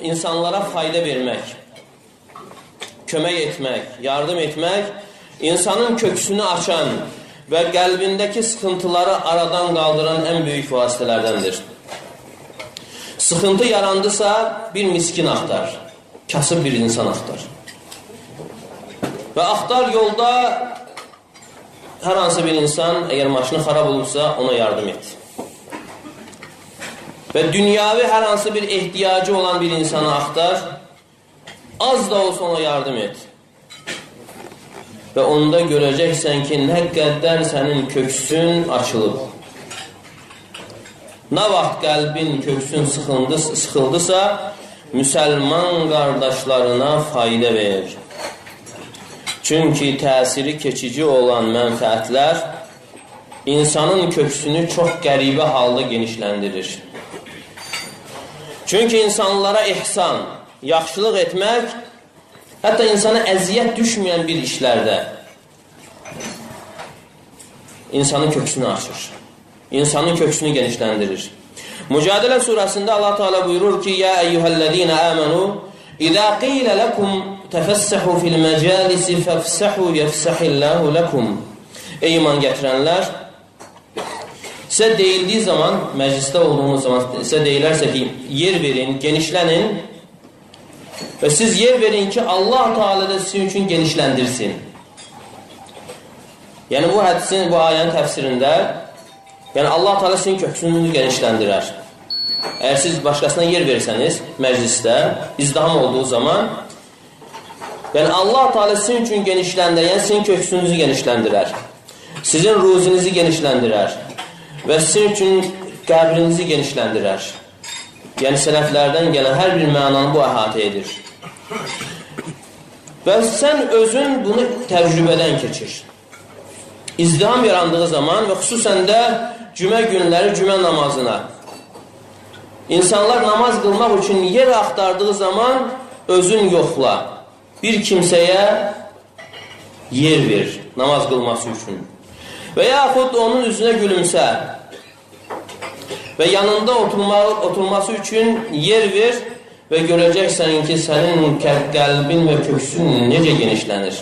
İnsanlara fayda vermək, kömək etmək, yardım etmək, insanın köksünü açan və qəlbindəki sıxıntıları aradan qaldıran ən böyük vasitələrdəndir. Sıxıntı yarandısa, bir miskin axtar, kasıb bir insan axtar. Və axtar yolda hər hansı bir insan, əgər maşını xarab olursa, ona yardım et. Və dünyavi hər hansı bir ehtiyacı olan bir insanı axtar, az da olsa ona yardım et. Və onda görəcəksən ki, nə qədər sənin köksün açılıb. Nə vaxt qəlbin, köksün sıxıldısa, müsəlman qardaşlarına fayda verir. Çünki təsiri keçici olan mənfəətlər insanın köksünü çox qəribə halda genişləndirir. Çünki insanlara ihsan, yaxşılıq etmək, hətta insana əziyyət düşməyən bir işlərdə insanın köksünü açır. İnsanın köksünü genişləndirir. Mücadilə surəsində Allah Teala buyurur ki, Ya eyyuhəl-ləzīnə əmənu, İzə qilə ləkum təfəssəhu fil-məcəlisi fəfsəhu yəfsəhilləhu ləkum. Ey iman gətirənlər, sizə deyildiyi zaman, məclisdə olduğunuz zaman sizə deyilərsə ki, yer verin, genişlənin və siz yer verin ki, Allah Teala da sizin üçün genişləndirsin. Yəni bu hədisin, bu ayənin təfsirində, yəni Allah Teala sizin köksünüzü genişləndirər. Əgər siz başqasına yer versəniz, məclisdə, izdiham olduğu zaman, yəni Allah Teala sizin üçün genişləndirər, yəni sizin köksünüzü genişləndirər, sizin ruzinizi genişləndirər və sizin üçün qəbrinizi genişləndirər. Yəni sələflərdən gələn hər bir mənanı bu əhatə edir. Və sən özün bunu təcrübədən keçir. İzdiham yarandığı zaman və xüsusən də cümə günləri cümə namazına. İnsanlar namaz qılmaq üçün yer axtardığı zaman özün yoxla. Bir kimsəyə yer ver namaz qılması üçün. Və yaxud onun üzünə gülümsə və yanında oturması üçün yer ver və görəcəksən ki, sənin qəlbin və köksün necə genişlənir.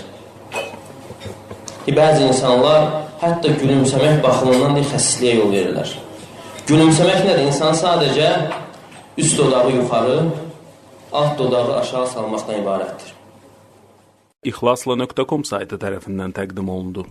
Bəzi insanlar hətta gülümsəmək baxımından xəstəliyə yol verirlər. Gülümsəmək nədir? İnsan sadəcə üst dodağı yuxarı, alt dodağı aşağı salmaqdan ibarətdir. İxlasla.com saytı tərəfindən təqdim olundu.